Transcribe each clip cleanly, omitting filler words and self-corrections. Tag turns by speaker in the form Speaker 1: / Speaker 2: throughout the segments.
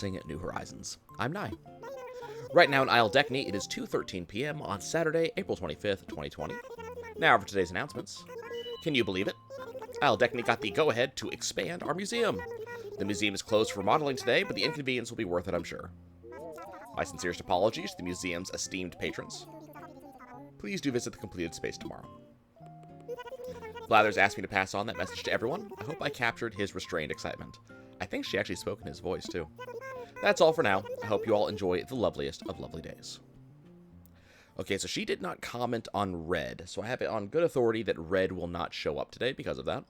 Speaker 1: New Horizons. I'm Nye. Right now in Isle Deckney, it is 2:13 p.m. on Saturday, April 25th, 2020. Now for today's announcements. Can you believe it? Isle Deckney got the go-ahead to expand our museum. The museum is closed for remodeling today, but the inconvenience will be worth it, I'm sure. My sincerest apologies to the museum's esteemed patrons. Please do visit the completed space tomorrow. Blathers asked me to pass on that message to everyone. I hope I captured his restrained excitement. I think she actually spoke in his voice, too. That's all for now. I hope you all enjoy the loveliest of lovely days. Okay, so she did not comment on Red, so I have it on good authority that Red will not show up today because of that.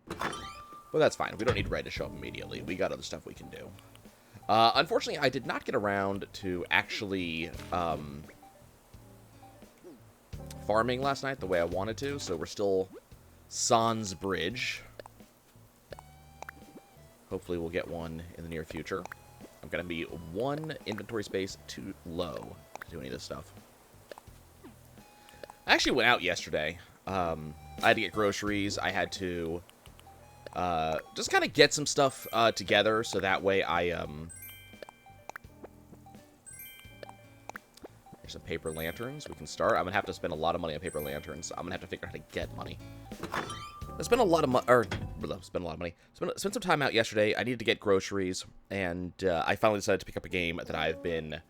Speaker 1: But that's fine. We don't need Red to show up immediately. We got other stuff we can do. Unfortunately, I did not get around to actually farming last night the way I wanted to, so we're still sans bridge. Hopefully we'll get one in the near future. I'm going to be one inventory space too low to do any of this stuff. I actually went out yesterday. I had to get groceries. I had to just kind of get some stuff together so that way I... There's some paper lanterns. We can start. I'm going to have to spend a lot of money on paper lanterns. I'm going to have to figure out how to get money. I spent a lot of money, Spent some time out yesterday. I needed to get groceries, and I finally decided to pick up a game that I've been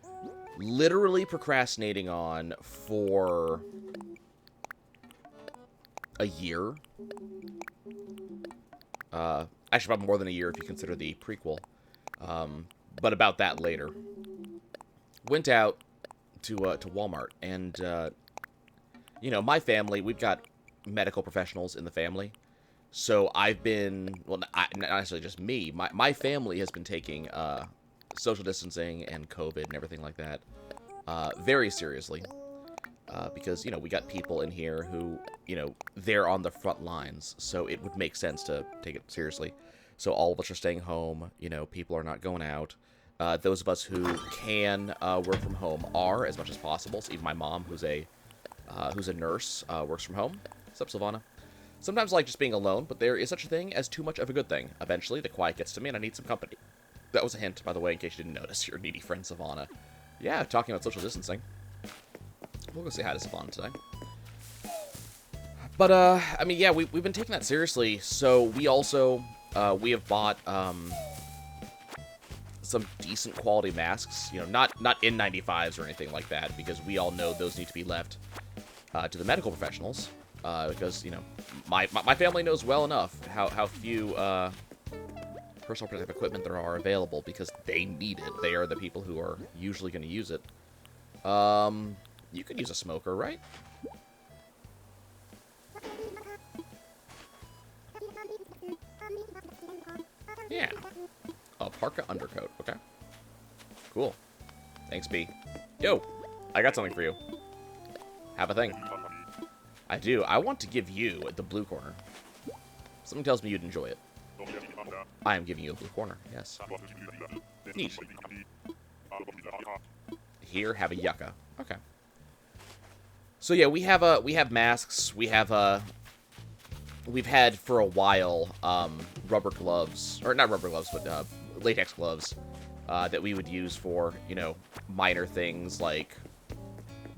Speaker 1: literally procrastinating on for a year. Actually, probably more than a year if you consider the prequel. But about that later. Went out to Walmart, and you know, my family, we've got medical professionals in the family. So I've been, well, not necessarily just me, my family has been taking social distancing and COVID and everything like that very seriously. Because, you know, we got people in here who, you know, they're on the front lines, so it would make sense to take it seriously. So all of us are staying home, you know, people are not going out. Those of us who can work from home are, as much as possible. So even my mom, who's a nurse, works from home. What's up, Sylvana? Sometimes I like just being alone, but there is such a thing as too much of a good thing. Eventually, the quiet gets to me, and I need some company. That was a hint, by the way, in case you didn't notice. Your needy friend, Sylvana. Yeah, talking about social distancing. We'll go say hi to Sylvana today. But, I mean, yeah, we've been taking that seriously. So we also, we have bought, some decent quality masks. You know, not N95s or anything like that, because we all know those need to be left to the medical professionals. Because, you know, my family knows well enough how few personal protective equipment there are available because they need it. They are the people who are usually going to use it. You could use a smoker, right? Yeah. A parka undercoat. Okay. Cool. Thanks, B. Yo, I got something for you. Have a thing. I do. I want to give you the blue corner. Something tells me you'd enjoy it. I am giving you a blue corner. Yes. Neat. Here, have a yucca. Okay. So yeah, we have masks. We've had for a while rubber gloves, or not rubber gloves, but latex gloves that we would use for, you know, minor things like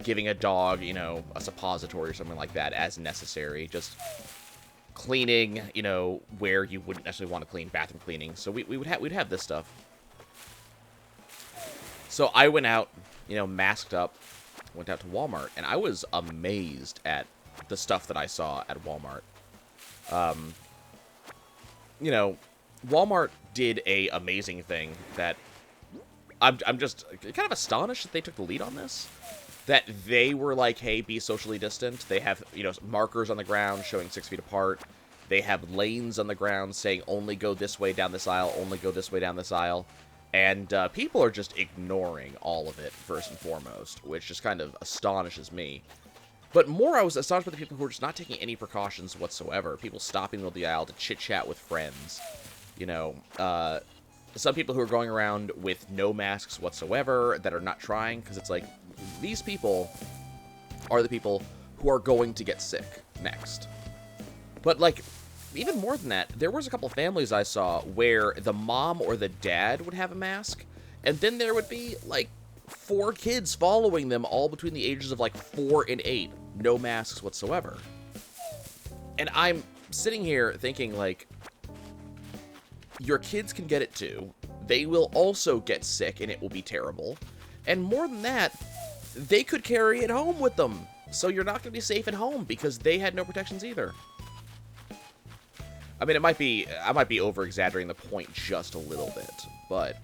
Speaker 1: giving a dog, you know, a suppository or something like that as necessary. Just cleaning, you know, where you wouldn't necessarily want to clean, bathroom cleaning. So we'd have this stuff. So I went out, you know, masked up, went out to Walmart, and I was amazed at the stuff that I saw at Walmart. You know, Walmart did a amazing thing that I'm just kind of astonished that they took the lead on this. That they were like, hey, be socially distant. They have, you know, markers on the ground showing 6 feet apart. They have lanes on the ground saying only go this way down this aisle, only go this way down this aisle. And people are just ignoring all of it, first and foremost, which just kind of astonishes me. But more, I was astonished by the people who were just not taking any precautions whatsoever. People stopping in the middle of the aisle to chit-chat with friends. You know, some people who are going around with no masks whatsoever that are not trying, because it's like, these people are the people who are going to get sick next. But, like, even more than that, there was a couple families I saw where the mom or the dad would have a mask, and then there would be, like, 4 kids following them, all between the ages of, like, 4 and 8. No masks whatsoever. And I'm sitting here thinking, like, your kids can get it too. They will also get sick, and it will be terrible. And more than that, they could carry it home with them. So you're not going to be safe at home because they had no protections either. I mean, I might be over-exaggerating the point just a little bit, but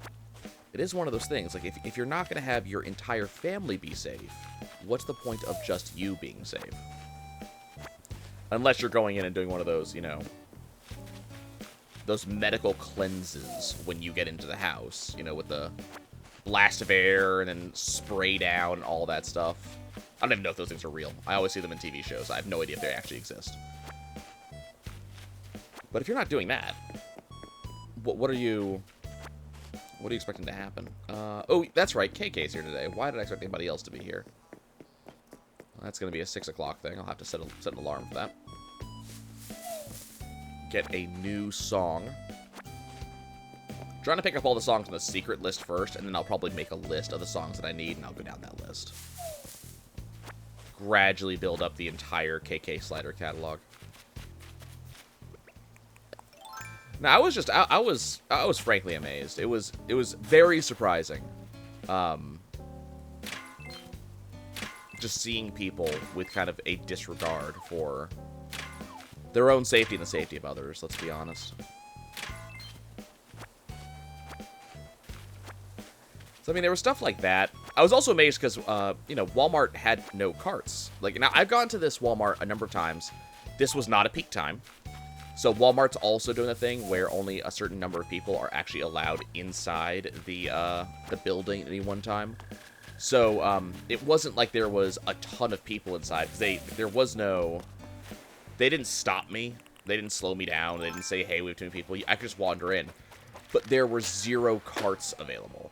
Speaker 1: it is one of those things. Like, if you're not going to have your entire family be safe, what's the point of just you being safe? Unless you're going in and doing one of those, you know, those medical cleanses when you get into the house, you know, with the blast of air and then spray down and all that stuff. I don't even know if those things are real. I always see them in TV shows. I have no idea if they actually exist. But if you're not doing that, what are you expecting to happen? Oh, that's right. KK's here today. Why did I expect anybody else to be here? Well, that's going to be a 6 o'clock thing. I'll have to set an alarm for that. Get a new song. I'm trying to pick up all the songs on the secret list first, and then I'll probably make a list of the songs that I need, and I'll go down that list. Gradually build up the entire KK Slider catalog. Now, I was frankly amazed. It was very surprising, just seeing people with kind of a disregard for their own safety and the safety of others. Let's be honest. So I mean, there was stuff like that. I was also amazed because you know, Walmart had no carts. Like, now I've gone to this Walmart a number of times. This was not a peak time. So Walmart's also doing a thing where only a certain number of people are actually allowed inside the building at any one time. So it wasn't like there was a ton of people inside, because they didn't stop me, they didn't slow me down, they didn't say, hey, we have too many people. I could just wander in. But there were 0 carts available,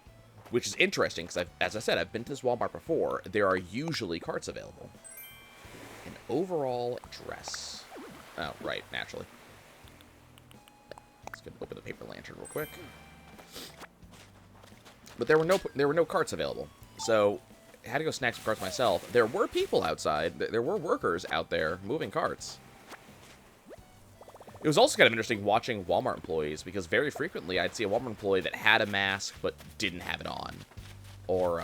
Speaker 1: which is interesting because, as I said, I've been to this Walmart before. There are usually carts available. An overall dress. Oh, right, naturally. Let's open the paper lantern real quick. But there were no carts available, so I had to go snag some carts myself. There were people outside. There were workers out there moving carts. It was also kind of interesting watching Walmart employees, because very frequently I'd see a Walmart employee that had a mask but didn't have it on, or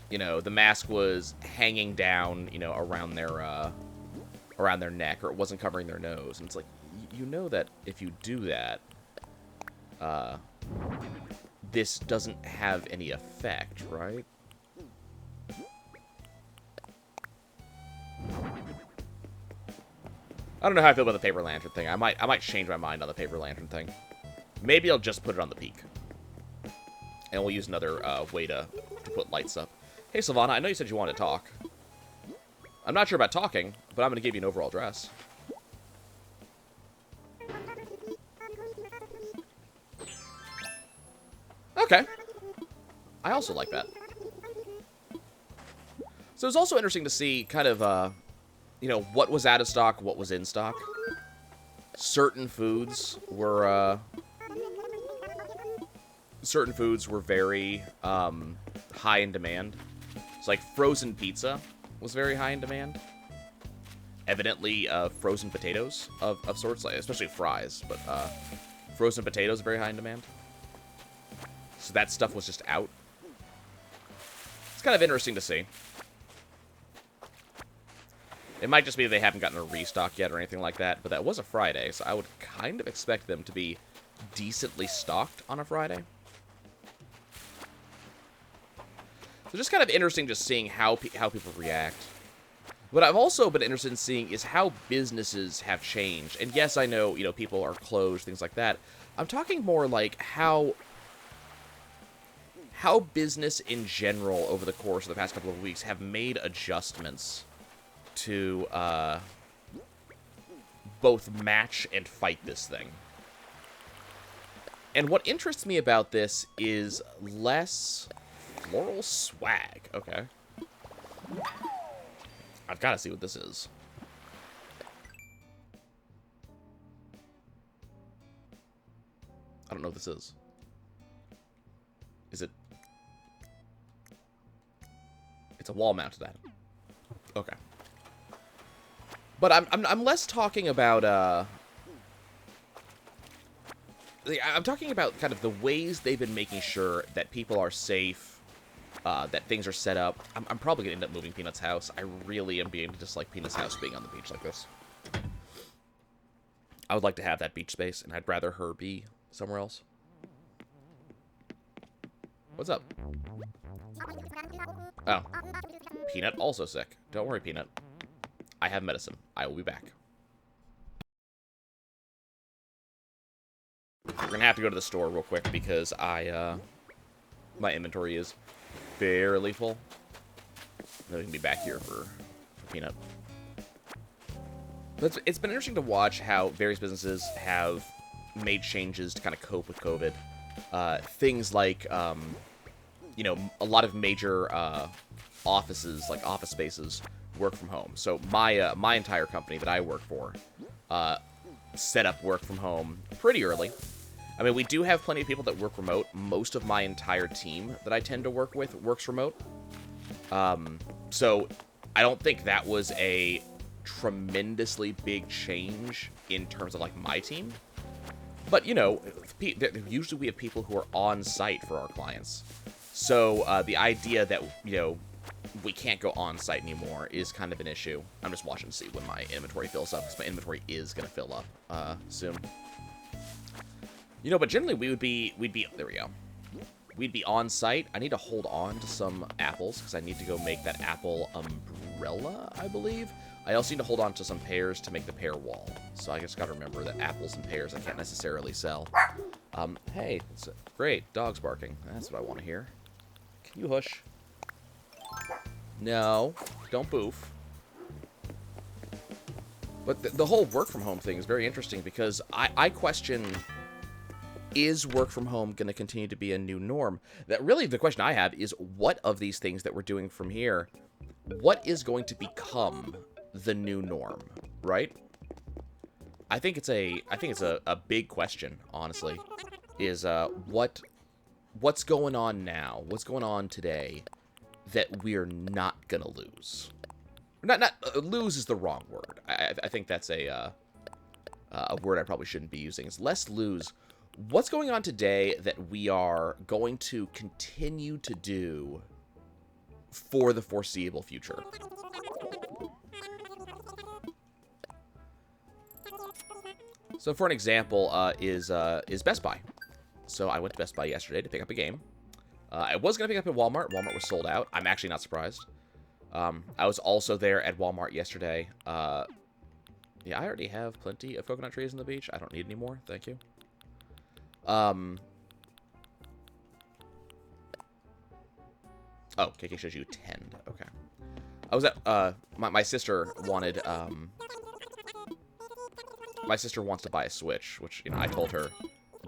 Speaker 1: you know, the mask was hanging down, you know, around their neck, or it wasn't covering their nose. And it's like, you know that if you do that, this doesn't have any effect, right? I don't know how I feel about the paper lantern thing. I might change my mind on the paper lantern thing. Maybe I'll just put it on the peak, and we'll use another way to put lights up. Hey, Sylvana, I know you said you wanted to talk. I'm not sure about talking, but I'm going to give you an overall dress. Okay. I also like that. So it's also interesting to see kind of, you know, what was out of stock, what was in stock. Certain foods were very high in demand. It's like frozen pizza was very high in demand. Evidently, frozen potatoes of sorts, like especially fries, but frozen potatoes are very high in demand. So that stuff was just out. It's kind of interesting to see. It might just be they haven't gotten a restock yet or anything like that, but that was a Friday, so I would kind of expect them to be decently stocked on a Friday. So just kind of interesting just seeing how people react. What I've also been interested in seeing is how businesses have changed. And yes, I know, you know, people are closed, things like that. I'm talking more like how business in general over the course of the past couple of weeks have made adjustments to both match and fight this thing. And what interests me about this is less floral swag. Okay. I've got to see what this is. don't know what this is. Is it? It's a wall-mounted item. Okay. But I'm less talking about I'm talking about kind of the ways they've been making sure that people are safe, that things are set up. I'm probably gonna end up moving Peanut's house. I really am beginning to dislike Peanut's house being on the beach like this. I would like to have that beach space, and I'd rather her be somewhere else. What's up? Oh. Peanut also sick. Don't worry, Peanut. I have medicine. I will be back. We're gonna have to go to the store real quick because my inventory is fairly full. Then we can be back here for Peanut. But it's been interesting to watch how various businesses have made changes to kind of cope with COVID. Things like, you know, a lot of major offices, like office spaces, work from home. So my entire company that I work for set up work from home pretty early. I mean, we do have plenty of people that work remote. Most of my entire team that I tend to work with works remote. So I don't think that was a tremendously big change in terms of, like, my team. But, you know, usually we have people who are on site for our clients. So the idea that, you know, we can't go on site anymore is kind of an issue. I'm just watching to see when my inventory fills up, because my inventory is going to fill up soon. You know, but generally we'd be, there we go. We'd be on site. I need to hold on to some apples, because I need to go make that apple umbrella, I believe. I also need to hold on to some pears to make the pear wall. So I just got to remember that apples and pears I can't necessarily sell. Hey, it's great. Dog's barking. That's what I want to hear. Can you hush? No, don't boof. But the whole work from home thing is very interesting because I question, is work from home going to continue to be a new norm? That really the question I have is, what of these things that we're doing from here, what is going to become the new norm, right? I think it's a big question, honestly. Is what's going on now? What's going on today that we're not gonna lose? Not lose is the wrong word. I think that's a word I probably shouldn't be using. Is less lose. What's going on today that we are going to continue to do for the foreseeable future? So for an example, is Best Buy. So I went to Best Buy yesterday to pick up a game. I was going to pick up at Walmart. Walmart was sold out. I'm actually not surprised. I was also there at Walmart yesterday. Yeah, I already have plenty of coconut trees on the beach. I don't need any more. Thank you. Oh, KK shows you 10. Okay. I was at, my sister wanted, my sister wants to buy a Switch, which, you know, I told her,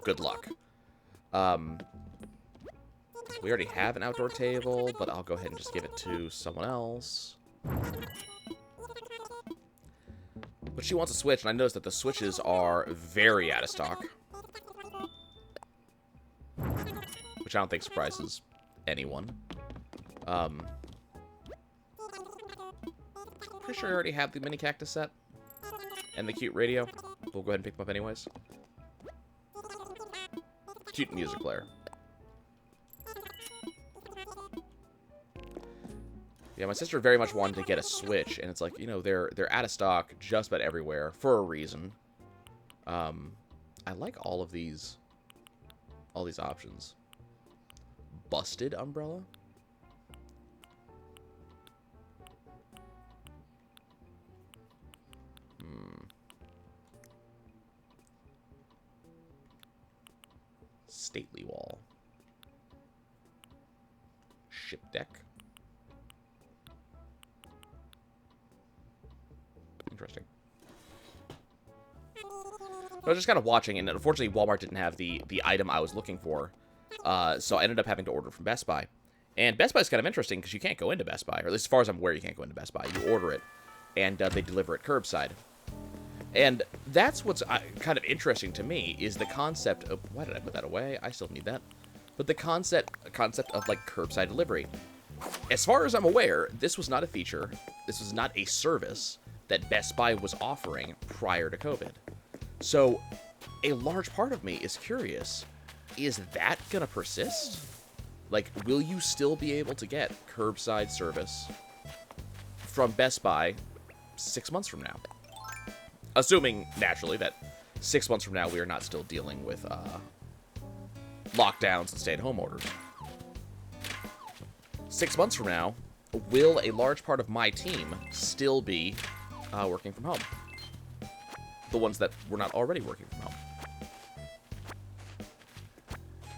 Speaker 1: good luck. We already have an outdoor table, but I'll go ahead and just give it to someone else. But she wants a Switch, and I noticed that the Switches are very out of stock. Which I don't think surprises anyone. Pretty sure I already have the mini cactus set. And the cute radio. We'll go ahead and pick them up anyways. Cute music player. Yeah, my sister very much wanted to get a Switch, and it's like, you know, they're out of stock just about everywhere for a reason. I like all these options. Busted umbrella? Stately wall. Ship deck. Interesting. I was just kind of watching, and unfortunately Walmart didn't have the item I was looking for. So I ended up having to order from Best Buy. And Best Buy is kind of interesting because you can't go into Best Buy, or at least as far as I'm aware, you can't go into Best Buy. You order it, and they deliver it curbside. And that's what's kind of interesting to me is the concept of, why did I put that away? I still need that. But the concept of like curbside delivery. As far as I'm aware, this was not a feature, this was not a service that Best Buy was offering prior to COVID. So a large part of me is curious, is that gonna persist? Like, will you still be able to get curbside service from Best Buy 6 months from now? Assuming, naturally, that 6 months from now we are not still dealing with lockdowns and stay-at-home orders. 6 months from now, will a large part of my team still be working from home? The ones that were not already working from home.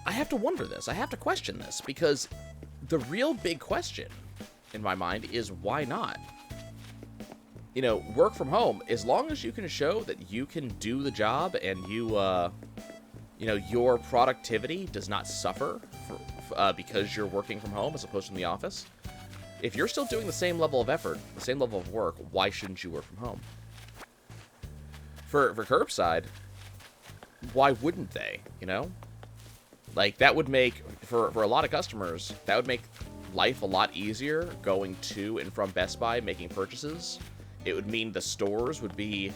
Speaker 1: I have to wonder this. I have to question this, because the real big question in my mind is, why not? You know, work from home, as long as you can show that you can do the job and you know, your productivity does not suffer because you're working from home as opposed to in the office. If you're still doing the same level of effort, the same level of work, why shouldn't you work from home? For curbside, why wouldn't they, you know? Like, that would make, for a lot of customers, that would make life a lot easier going to and from Best Buy, making purchases. It would mean the stores would be,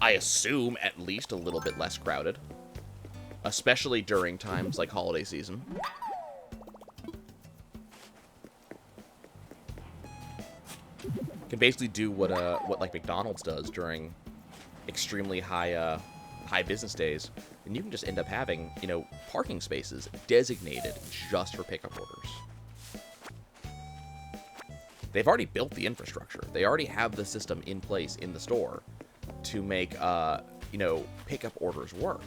Speaker 1: I assume, at least a little bit less crowded. Especially during times like holiday season. Can basically do what like McDonald's does during extremely high business days, and you can just end up having, you know, parking spaces designated just for pickup orders. They've already built the infrastructure. They already have the system in place in the store to make you know, pickup orders work.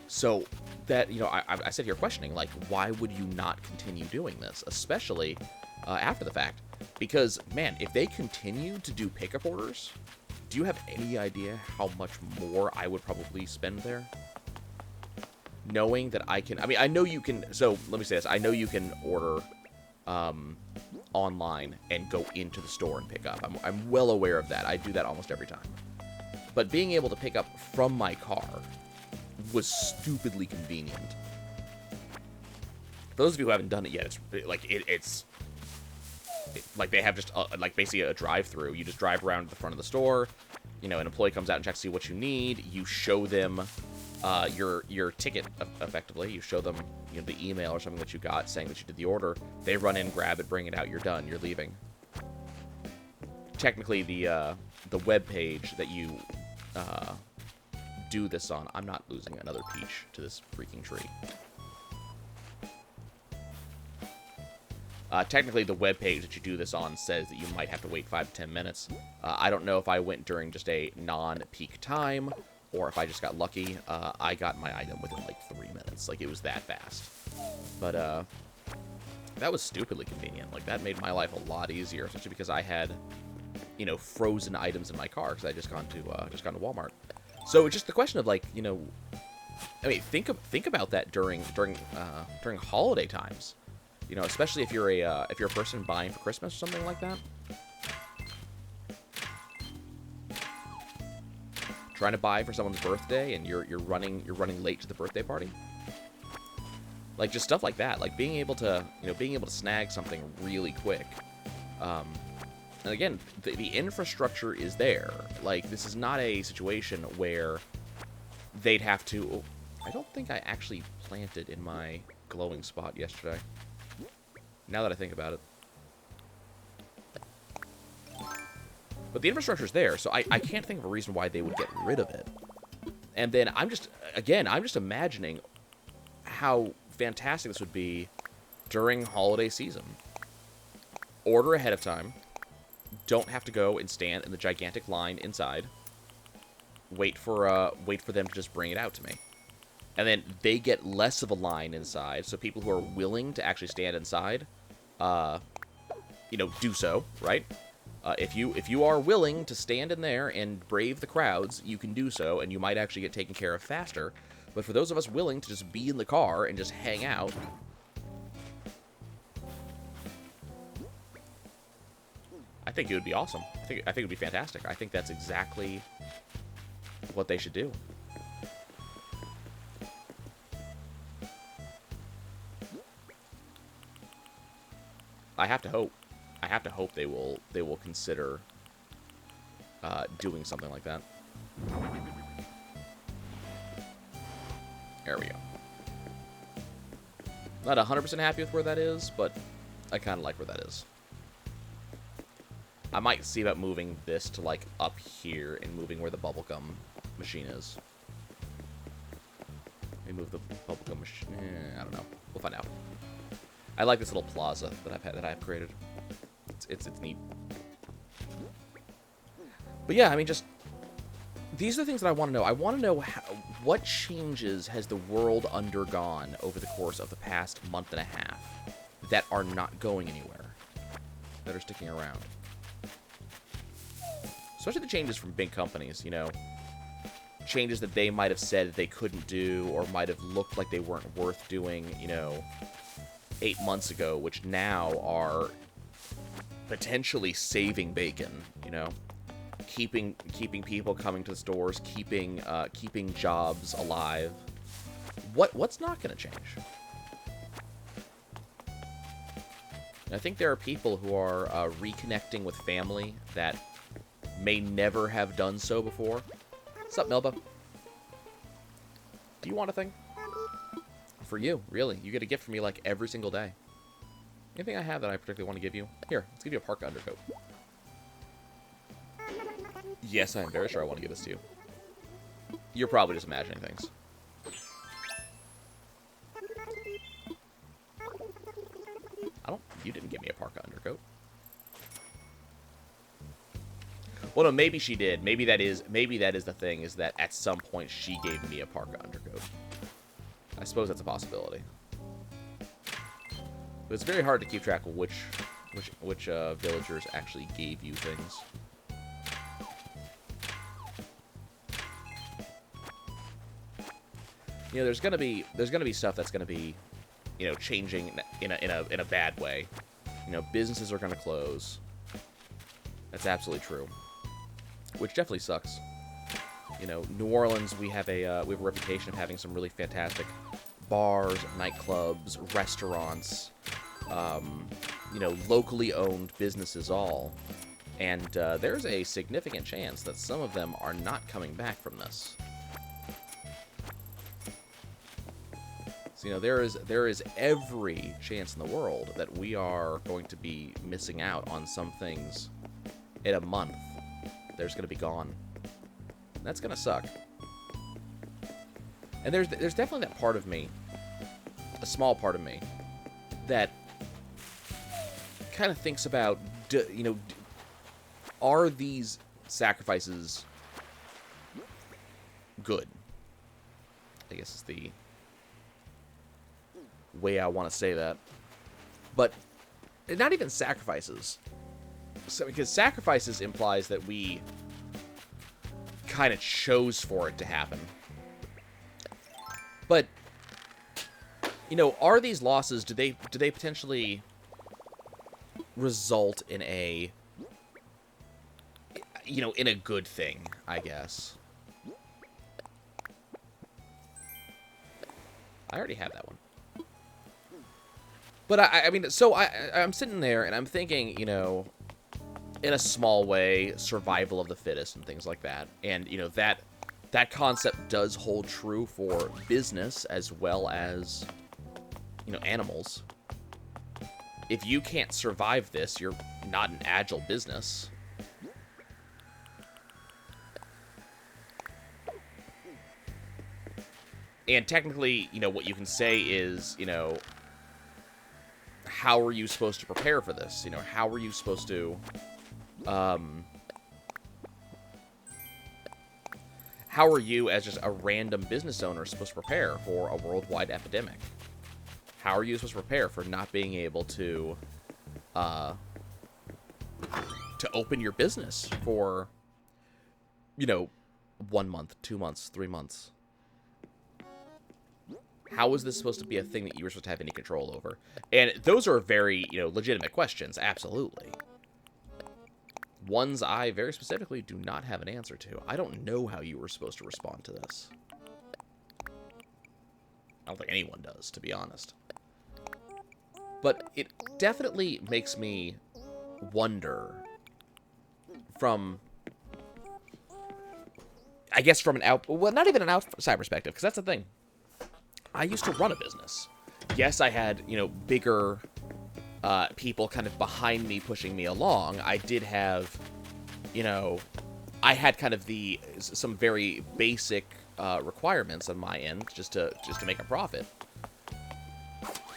Speaker 1: So that, you know, I sit here questioning, like, why would you not continue doing this, especially after the fact? Because, man, if they continue to do pickup orders, do you have any idea how much more I would probably spend there? Knowing that I can, I mean, I know you can, so let me say this, I know you can order online and go into the store and pick up. I'm well aware of that. I do that almost every time. But being able to pick up from my car was stupidly convenient. For those of you who haven't done it yet, it's like it's like they have just like basically a drive-through. You just drive around to the front of the store. You know, an employee comes out and checks to see what you need. You show them your ticket effectively. You show them, you know, the email or something that you got saying that you did the order. They run in, grab it, bring it out. You're done. You're leaving. Technically, the web page that you do this on, I'm not losing another peach to this freaking tree. Technically, the web page that you do this on says that you might have to wait 5 to 10 minutes. I don't know if I went during just a non-peak time, or if I just got lucky. I got my item within like 3 minutes. Like, it was that fast. But that was stupidly convenient. Like, that made my life a lot easier, especially because I had, you know, frozen items in my car because I just gone to Walmart. So it's just the question of, like, you know, I mean, think about that during holiday times. You know, especially if you're a person buying for Christmas or something like that. Trying to buy for someone's birthday and you're running late to the birthday party. Like, just stuff like that. Like, being able to snag something really quick. And again, the infrastructure is there. Like, this is not a situation where they'd have to... Oh, I don't think I actually planted in my glowing spot yesterday. Now that I think about it. But the infrastructure's there, so I can't think of a reason why they would get rid of it. And then I'm just imagining how fantastic this would be during holiday season. Order ahead of time. Don't have to go and stand in the gigantic line inside. Wait for them to just bring it out to me. And then they get less of a line inside, so people who are willing to actually stand inside, you know, do so, right? If you are willing to stand in there and brave the crowds, you can do so, and you might actually get taken care of faster. But for those of us willing to just be in the car and just hang out, I think it would be awesome. I think it would be fantastic. I think that's exactly what they should do. I have to hope. I have to hope they will consider doing something like that. There we go. Not 100% happy with where that is, but I kind of like where that is. I might see about moving this to, like, up here and moving where the bubblegum machine is. Maybe move the bubblegum machine. I don't know. We'll find out. I like this little plaza that I've created. It's neat. But yeah, I mean, just these are the things that I want to know. I want to know what changes has the world undergone over the course of the past month and a half that are not going anywhere, that are sticking around. Especially the changes from big companies, you know. Changes that they might have said they couldn't do or might have looked like they weren't worth doing, you know, 8 months ago, which now are potentially saving bacon, you know. Keeping people coming to the stores, keeping jobs alive. What's not going to change? I think there are people who are reconnecting with family that may never have done so before. What's up, Melba? Do you want a thing? For you, really. You get a gift from me like every single day. Anything I have that I particularly want to give you? Here, let's give you a parka undercoat. Yes, I'm very sure I want to give this to you. You're probably just imagining things. You didn't give me a parka undercoat. Well, no, maybe she did. Maybe that is the thing, is that at some point she gave me a parka undercoat. I suppose that's a possibility. But it's very hard to keep track of which villagers actually gave you things. You know, there's gonna be stuff that's gonna be, you know, changing in a bad way. You know, businesses are gonna close. That's absolutely true. Which definitely sucks. You know, New Orleans, we have a reputation of having some really fantastic bars, nightclubs, restaurants, you know, locally owned businesses all. And there's a significant chance that some of them are not coming back from this. So, you know, there is every chance in the world that we are going to be missing out on some things in a month. There's going to be gone. That's going to suck. And there's definitely that part of me, a small part of me, that kind of thinks about, you know, are these sacrifices good? I guess is the way I want to say that. But not even sacrifices. So, because sacrifices implies that we kind of chose for it to happen. But, you know, are these losses, do they potentially result in a, you know, in a good thing, I guess? I already have that one. But I mean, so I'm sitting there and I'm thinking, you know, in a small way, survival of the fittest and things like that. And, you know, that concept does hold true for business as well as, you know, animals. If you can't survive this, you're not an agile business. And technically, you know, what you can say is, you know, how are you supposed to prepare for this? You know, how are you supposed to, how are you, as just a random business owner, supposed to prepare for a worldwide epidemic? How are you supposed to prepare for not being able to open your business for, you know, 1 month, 2 months, 3 months? How is this supposed to be a thing that you were supposed to have any control over? And those are very, you know, legitimate questions, absolutely. Ones I very specifically do not have an answer to. I don't know how you were supposed to respond to this. I don't think anyone does, to be honest. But it definitely makes me wonder from, I guess from well, not even an outside perspective, because that's the thing. I used to run a business. Yes, I had, bigger people kind of behind me pushing me along. I did have, I had kind of some very basic requirements on my end just to make a profit.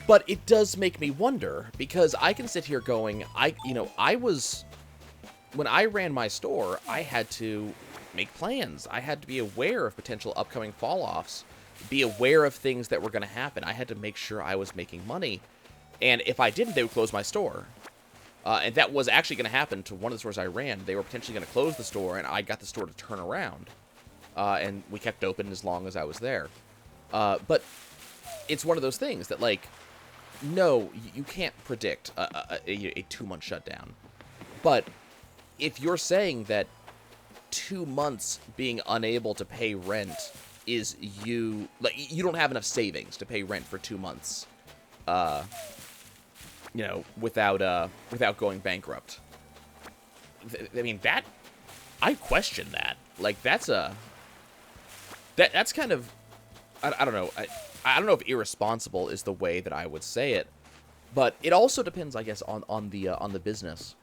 Speaker 1: But it does make me wonder, because I can sit here going, when I ran my store, I had to make plans. I had to be aware of potential upcoming fall-offs, be aware of things that were going to happen. I had to make sure I was making money. And if I didn't, they would close my store. And that was actually going to happen to one of the stores I ran. They were potentially going to close the store, and I got the store to turn around. And we kept open as long as I was there. But it's one of those things that, like, no, you can't predict a 2-month shutdown. But if you're saying that 2 months being unable to pay rent is you don't have enough savings to pay rent for 2 months, without going bankrupt. I mean, that, I question that. Like, that's kind of, I don't know. I don't know if irresponsible is the way that I would say it, but it also depends, I guess, on the business.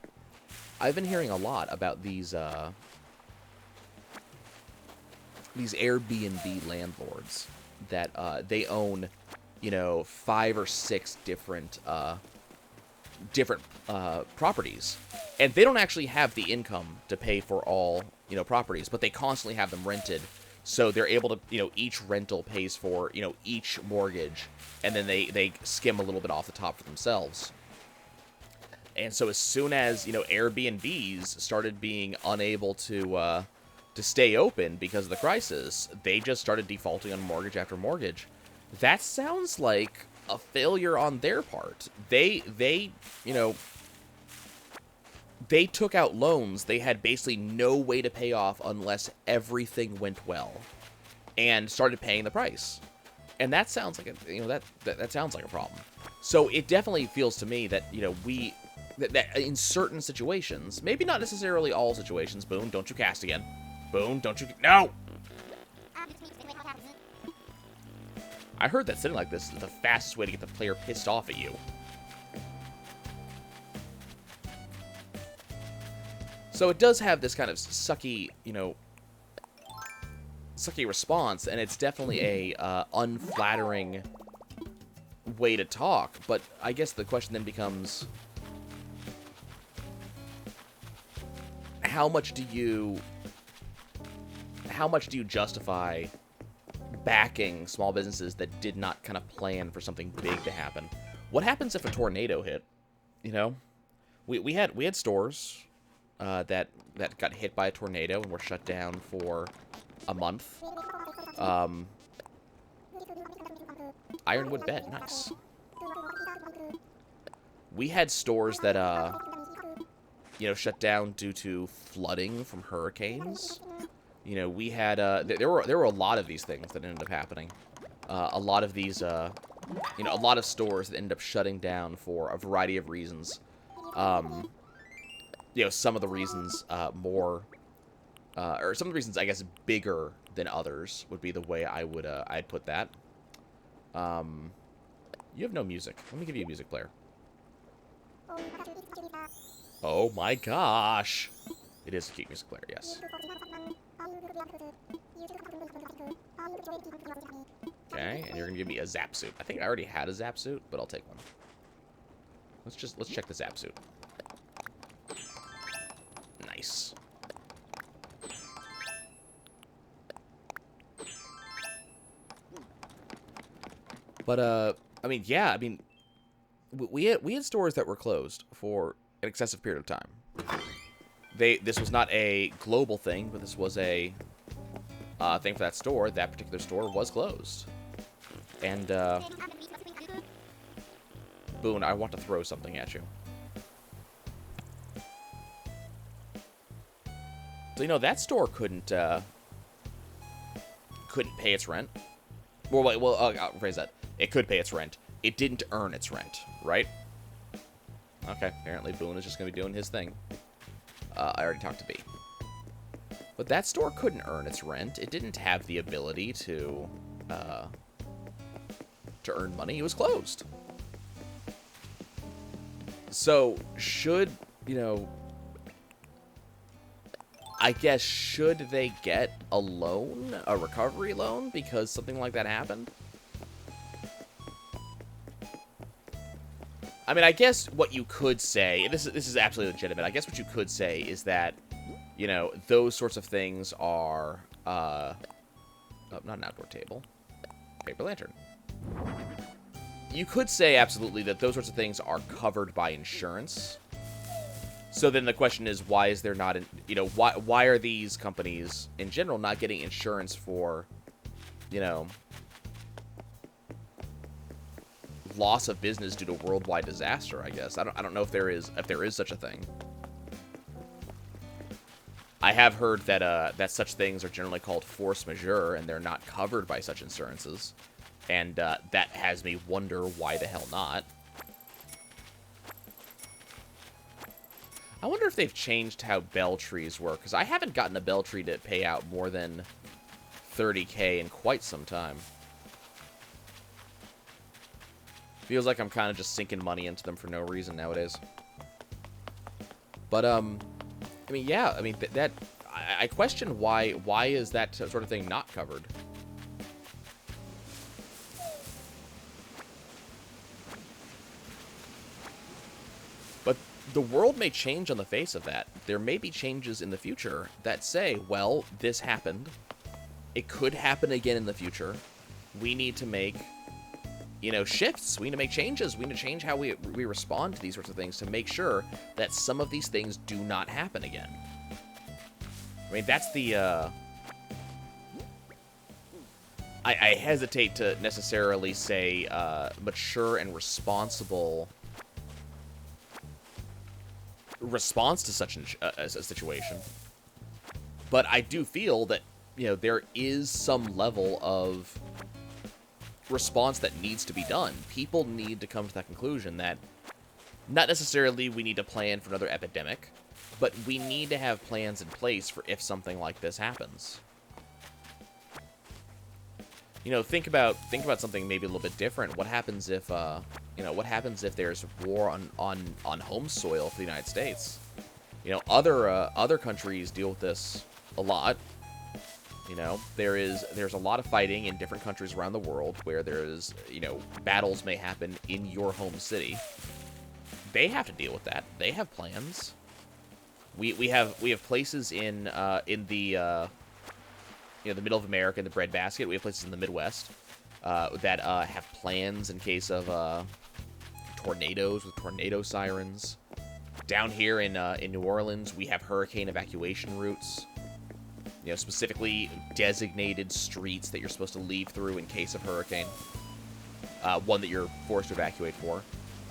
Speaker 1: I've been hearing a lot about these Airbnb landlords that they own, 5 or 6 different properties, and they don't actually have the income to pay for all properties, but they constantly have them rented, so they're able to each rental pays for each mortgage, and then they skim a little bit off the top for themselves. And so as soon as Airbnbs started being unable to stay open because of the crisis, they just started defaulting on mortgage after mortgage. That sounds like a failure on their part. They took out loans they had basically no way to pay off unless everything went well, and started paying the price. And that sounds like that sounds like a problem. So it definitely feels to me that that in certain situations, maybe not necessarily all situations. Boone, don't you cast again. Boone, don't you... No! I heard that sitting like this is the fastest way to get the player pissed off at you. So it does have this kind of sucky, sucky response, and it's definitely a unflattering way to talk. But I guess the question then becomes, how much do you justify backing small businesses that did not kind of plan for something big to happen? What happens if a tornado hit? We had stores that got hit by a tornado and were shut down for a month. Ironwood bed, nice. We had stores that shut down due to flooding from hurricanes. We had there were a lot of these things that ended up happening. A lot of these a lot of stores that ended up shutting down for a variety of reasons. Some of the reasons or some of the reasons, I guess, bigger than others would be the way I'd put that. You have no music. Let me give you a music player. Oh my gosh. It is a cute music player, yes. Okay, and you're gonna give me a zap suit. I think I already had a zap suit, but I'll take one. Let's check the zap suit. Nice. But I mean, yeah, I mean, we had stores that were closed for an excessive period of time. This was not a global thing, but this was a thing for that store. That particular store was closed. And Boone, I want to throw something at you. So, that store couldn't pay its rent. Well, wait, I'll phrase that. It could pay its rent. It didn't earn its rent, right? Okay, apparently Boone is just going to be doing his thing. I already talked to B. But that store couldn't earn its rent. It didn't have the ability to earn money. It was closed. So, should, I guess, should they get a loan, a recovery loan, because something like that happened? I mean, I guess what you could say, this is absolutely legitimate, I guess what you could say is that, those sorts of things are, oh, not an outdoor table, paper lantern. You could say, absolutely, that those sorts of things are covered by insurance. So then the question is, why is there not, why are these companies, in general, not getting insurance for, loss of business due to worldwide disaster, I guess. I don't know if there is such a thing. I have heard that that such things are generally called force majeure, and they're not covered by such insurances. And that has me wonder why the hell not. I wonder if they've changed how bell trees work, because I haven't gotten a bell tree to pay out more than 30K in quite some time. Feels like I'm kind of just sinking money into them for no reason nowadays. But, I mean, yeah, I mean, I question why is that sort of thing not covered? But the world may change on the face of that. There may be changes in the future that say, well, this happened. It could happen again in the future. We need to make, shifts. We need to make changes. We need to change how we respond to these sorts of things to make sure that some of these things do not happen again. I mean, that's the, I hesitate to necessarily say mature and responsible response to such a situation. But I do feel that, there is some level of response that needs to be done. People need to come to that conclusion that not necessarily we need to plan for another epidemic, but we need to have plans in place for if something like this happens. Think about something maybe a little bit different. What happens if there's war on home soil for the United States? Other countries deal with this a lot. There's a lot of fighting in different countries around the world where there's, battles may happen in your home city. They have to deal with that. They have plans. We have places in the the middle of America, in the breadbasket. We have places in the Midwest that have plans in case of tornadoes with tornado sirens. Down here in New Orleans, we have hurricane evacuation routes. Specifically designated streets that you're supposed to leave through in case of hurricane. One that you're forced to evacuate for.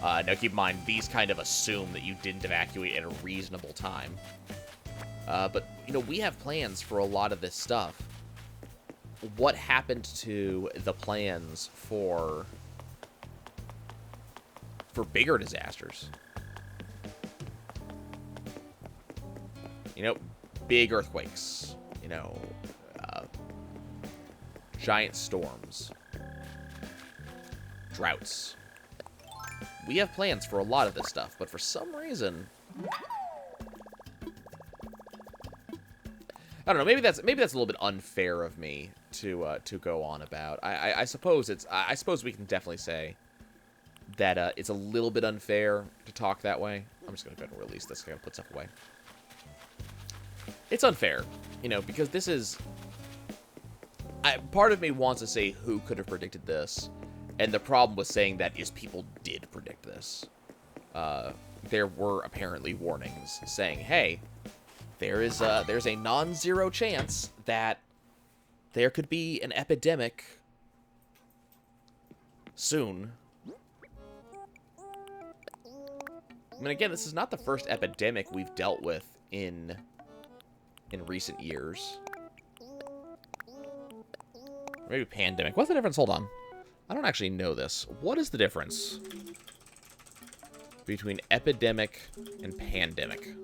Speaker 1: Now, keep in mind, these kind of assume that you didn't evacuate at a reasonable time. But, we have plans for a lot of this stuff. What happened to the plans for bigger disasters? Big earthquakes. Giant storms. Droughts. We have plans for a lot of this stuff, but for some reason, I don't know. Maybe that's a little bit unfair of me to go on about. I suppose I suppose we can definitely say that it's a little bit unfair to talk that way. I'm just gonna go ahead and release this. I'm gonna put stuff away. It's unfair, because this is. Part of me wants to say who could have predicted this, and the problem with saying that is people did predict this. There were apparently warnings saying, "Hey, there's a non-zero chance that there could be an epidemic soon." I mean, again, this is not the first epidemic we've dealt with in in recent years. Maybe pandemic. What's the difference? Hold on. I don't actually know this. What is the difference between epidemic and pandemic?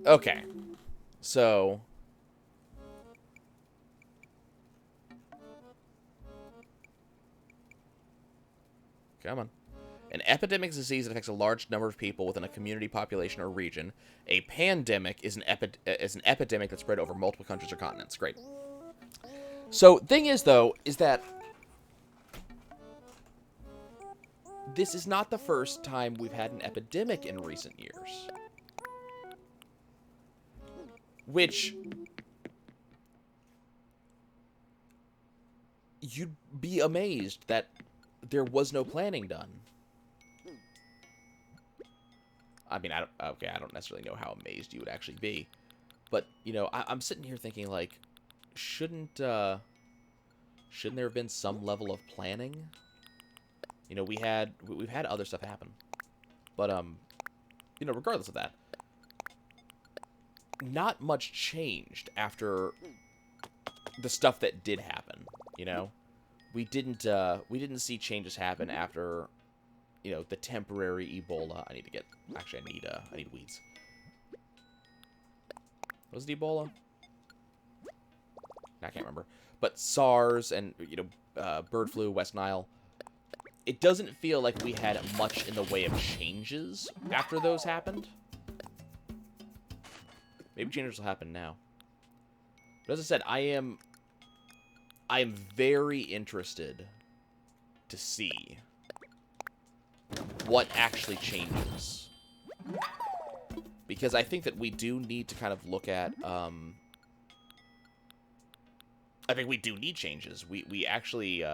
Speaker 1: Okay. So... Come on. An epidemic is a disease that affects a large number of people within a community, population, or region. A pandemic is an epidemic that's spread over multiple countries or continents. Great. So, thing is, though, is that this is not the first time we've had an epidemic in recent years. Which... you'd be amazed that there was no planning done. I mean, I don't necessarily know how amazed you would actually be. But, you know, I'm sitting here thinking, like, shouldn't there have been some level of planning? You know, we've had other stuff happen. But, you know, regardless of that, not much changed after the stuff that did happen, you know? We didn't see changes happen after, you know, the temporary Ebola. Actually, I need weeds. Was it Ebola? I can't remember. But SARS and, you know, bird flu, West Nile. It doesn't feel like we had much in the way of changes after those happened. Maybe changes will happen now. But as I said, I am very interested to see what actually changes. Because I think that we do need to kind of look at, I think we do need changes. We actually,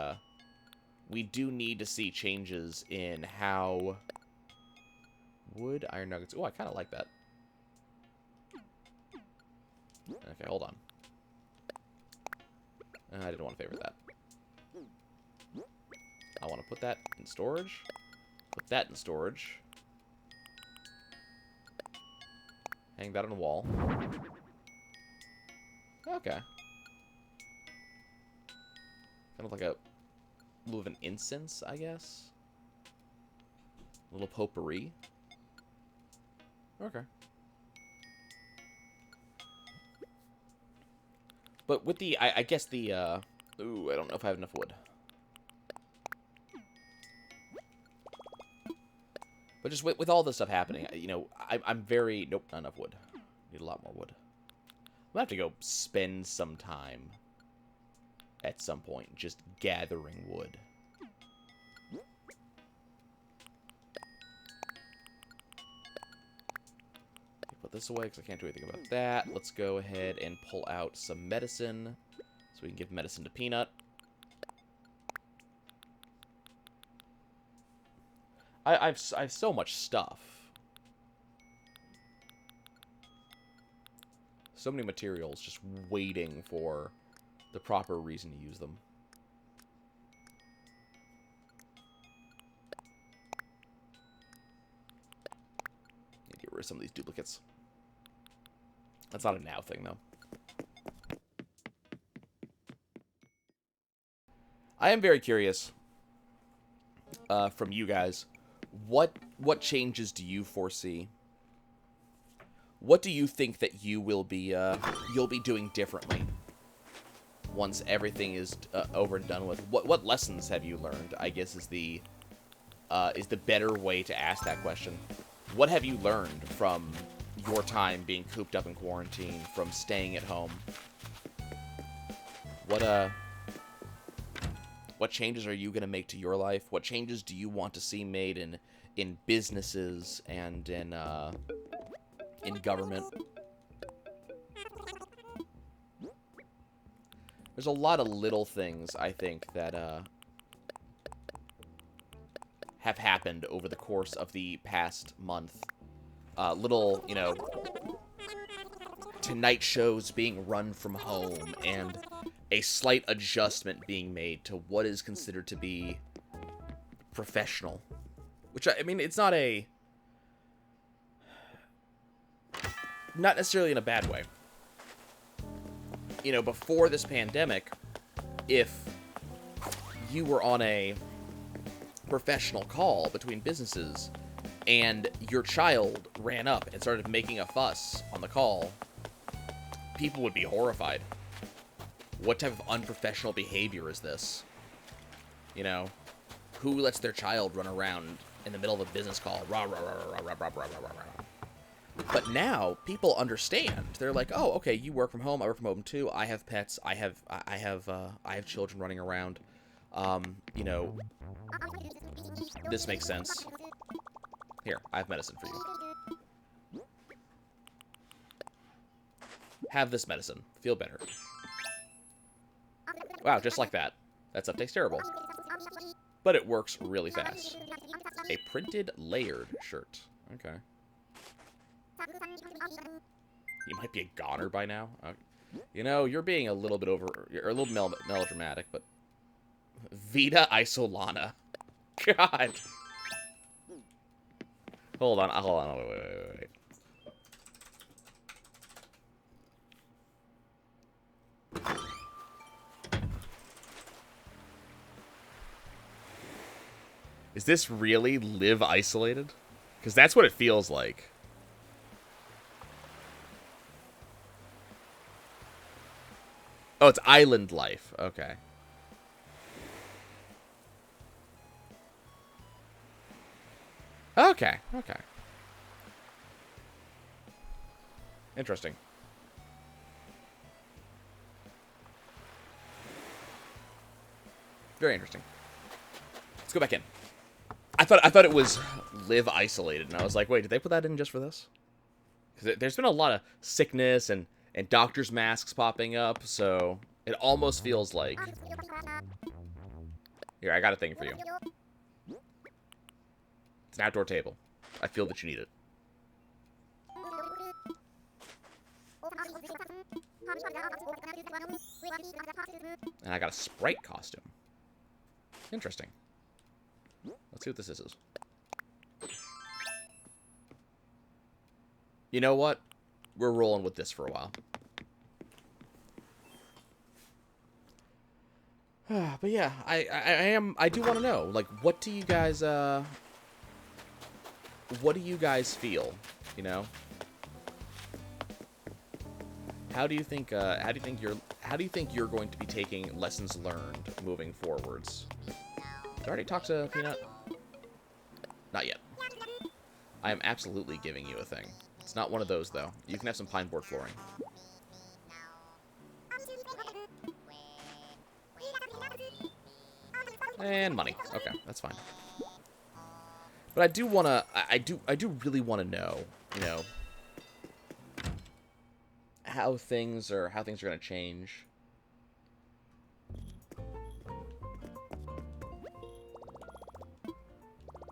Speaker 1: we do need to see changes in how... Wood, iron nuggets. Oh, I kind of like that. Okay, hold on. I didn't want to favorite that. I want to put that in storage. Put that in storage. Hang that on the wall. Okay. Kind of like a little of an incense, I guess. A little potpourri. Okay. But with the, I guess the, ooh, I don't know if I have enough wood. But just with all this stuff happening, you know, I'm very, nope, not enough wood. Need a lot more wood. I'm gonna have to go spend some time at some point just gathering wood. Put this away because I can't do anything about that. Let's go ahead and pull out some medicine so we can give medicine to Peanut. I have so much stuff. So many materials just waiting for the proper reason to use them. Need to get rid of some of these duplicates. That's not a now thing, though. I am very curious from you guys. What changes do you foresee? What do you think that you'll be doing differently once everything is over and done with? What lessons have you learned, I guess, is the better way to ask that question. What have you learned from your time being cooped up in quarantine, from staying at home? What changes are you going to make to your life? What changes do you want to see made in businesses and in government? There's a lot of little things, I think, that have happened over the course of the past month. Little, you know, Tonight shows being run from home, and a slight adjustment being made to what is considered to be professional. Which, I mean, it's not a not necessarily in a bad way. You know, before this pandemic, if you were on a professional call between businesses and your child ran up and started making a fuss on the call, people would be horrified. What type of unprofessional behavior is this? You know, who lets their child run around in the middle of a business call? Rah, rah, rah, rah, rah, rah, rah, rah, rah. But now people understand. They're like, oh, okay, you work from home. I work from home too. I have pets. I have children running around. You know, this makes sense. Here, I have medicine for you. Have this medicine. Feel better. Wow, just like that. That stuff tastes terrible. But it works really fast. A printed layered shirt. Okay. You might be a goner by now. You know, you're being a little bit you're a little melodramatic, but... Vita Isolana. God. Hold on, wait. Is this really live isolated? Because that's what it feels like. Oh, it's island life. Okay. Okay. Interesting. Very interesting. Let's go back in. I thought it was live isolated, and I was like, wait, did they put that in just for this? Because there's been a lot of sickness and doctor's masks popping up, so it almost feels like... Here, I got a thing for you. It's an outdoor table. I feel that you need it. And I got a Sprite costume. Interesting. Let's see what this is. You know what? We're rolling with this for a while. But yeah, I do want to know, like, what do you guys feel, you know? How do you think you're going to be taking lessons learned moving forwards? Did I already talk to Peanut? Not yet. I am absolutely giving you a thing. It's not one of those, though. You can have some pine board flooring. And money. Okay, that's fine. But I do wanna, I do really want to know, you know, how things are gonna change.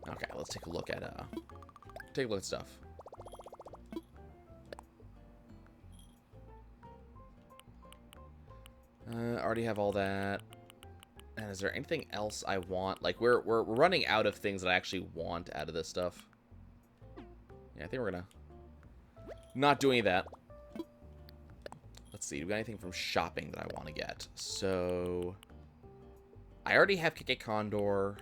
Speaker 1: Okay, let's take a look at stuff. Already have all that. And is there anything else I want? Like, we're running out of things that I actually want out of this stuff. Yeah, I think we're gonna not do any of that. Let's see. Do we got anything from shopping that I want to get? So, I already have Kike Condor.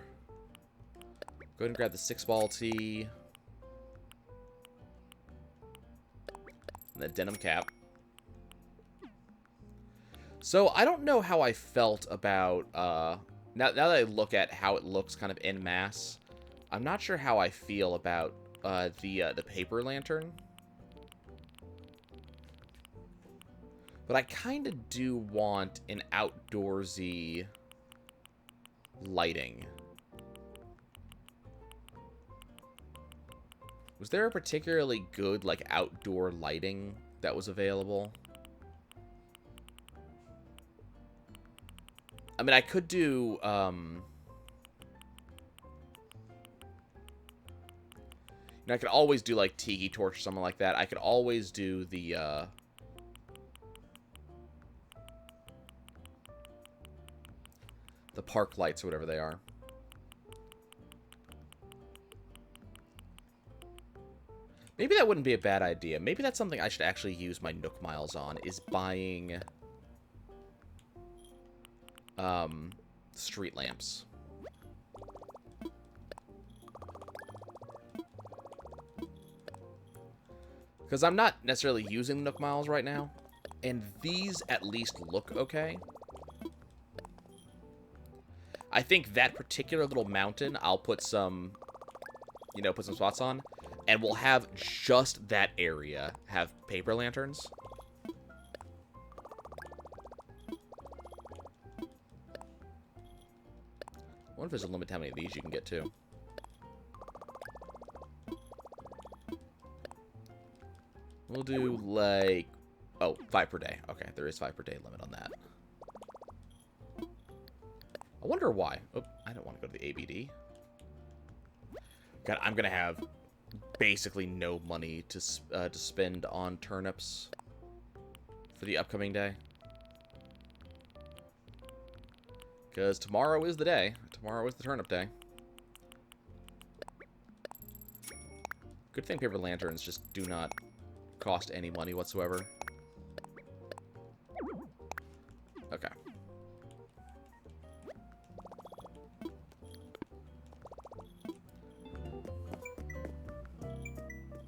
Speaker 1: Go ahead and grab the 6-ball tee. And the denim cap. So, I don't know how I felt about, now that I look at how it looks kind of en masse, I'm not sure how I feel about, the paper lantern. But I kind of do want an outdoorsy lighting. Was there a particularly good, like, outdoor lighting that was available? I mean, I could do, you know, I could always do, like, Tiki Torch or something like that. I could always do the park lights or whatever they are. Maybe that wouldn't be a bad idea. Maybe that's something I should actually use my Nook Miles on, is buying street lamps. Because I'm not necessarily using Nook Miles right now, and these at least look okay. I think that particular little mountain, I'll put some, you know, put some spots on, and we'll have just that area have paper lanterns. I wonder if there's a limit to how many of these you can get, too. We'll do, like... Oh, 5 per day. Okay, there is 5 per day limit on that. I wonder why. Oh, I don't want to go to the ABD. God, I'm going to have basically no money to spend on turnips for the upcoming day. Because tomorrow is the day. Tomorrow is the turnip day. Good thing paper lanterns just do not cost any money whatsoever. Okay.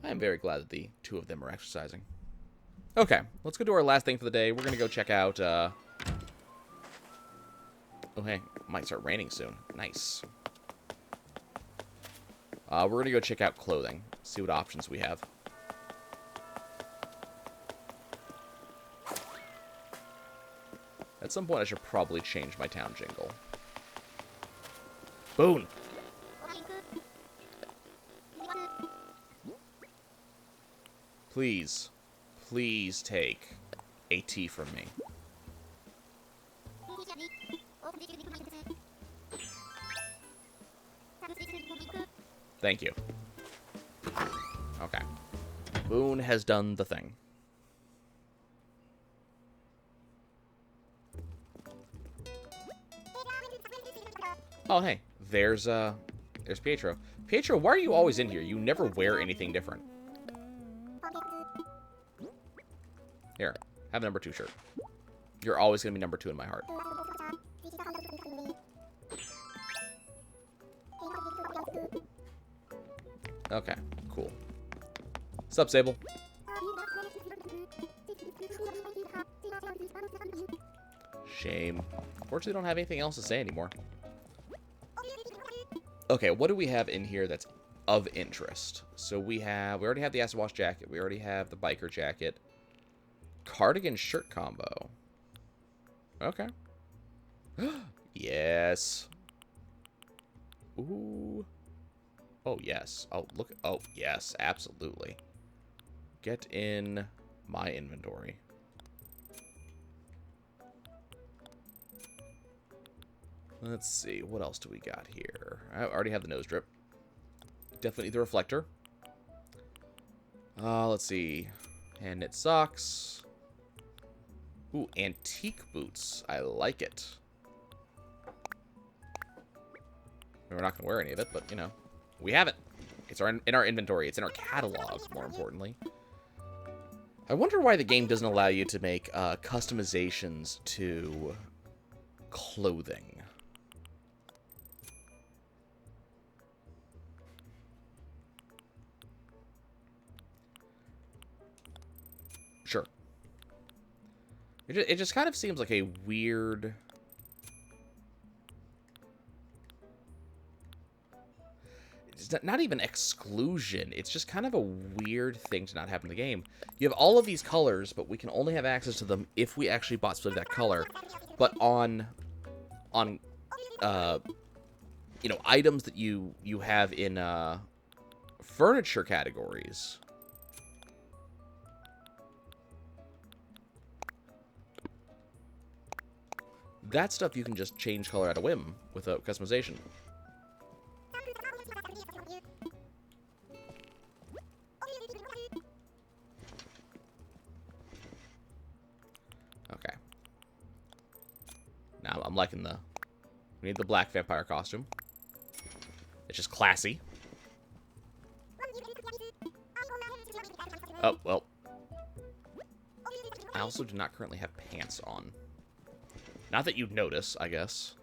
Speaker 1: I am very glad that the two of them are exercising. Okay, let's go do our last thing for the day. We're going to go check out... Oh, hey, it might start raining soon. Nice. We're going to go check out clothing. See what options we have. At some point, I should probably change my town jingle. Boone! Please, please take a tea from me. Thank you. Okay. Boone has done the thing. Oh, hey. There's Pietro. Pietro, why are you always in here? You never wear anything different. Here, have a number 2 shirt. You're always going to be number 2 in my heart. Okay, cool. Sup, Sable? Shame. Unfortunately, don't have anything else to say anymore. Okay, what do we have in here that's of interest? So we already have the acid wash jacket. We already have the biker jacket. Cardigan shirt combo. Okay. Yes. Ooh. Oh, yes. Oh, look. Oh, yes. Absolutely. Get in my inventory. Let's see. What else do we got here? I already have the nose drip. Definitely the reflector. Let's see. Hand knit socks. Ooh, antique boots. I like it. We're not going to wear any of it, but, you know, we have it. It's in our inventory. It's in our catalog, more importantly. I wonder why the game doesn't allow you to make customizations to clothing. Sure. It just kind of seems like a weird... It's not even exclusion. It's just kind of a weird thing to not have in the game. You have all of these colors, but we can only have access to them if we actually bought specific that color. But on you know, items that you have in furniture categories, that stuff you can just change color at a whim without customization. Okay. Now I'm liking we need the black vampire costume. It's just classy. Oh, well. I also do not currently have pants on. Not that you'd notice, I guess.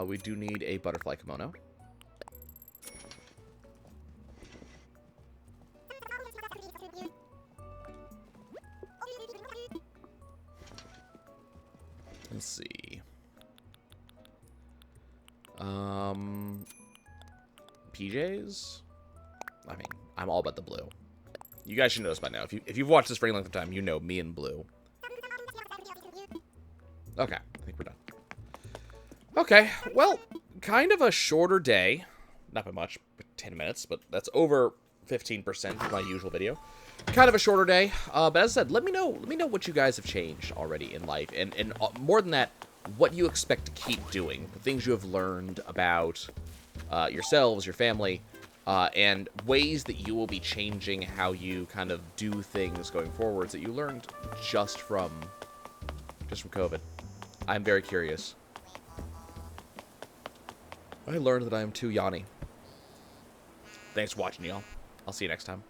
Speaker 1: We do need a butterfly kimono. Let's see. PJs? I mean, I'm all about the blue. You guys should know this by now. If you've watched this for any length of time, you know me and blue. Okay, I think we're done. Okay, well, kind of a shorter day. Not by much, 10 minutes, but that's over 15% of my usual video. Kind of a shorter day, but as I said, let me know what you guys have changed already in life, and more than that, what you expect to keep doing, the things you have learned about yourselves, your family, and ways that you will be changing how you kind of do things going forwards that you learned just from COVID. I'm very curious. I learned that I am too Yanni. Thanks for watching, y'all. I'll see you next time.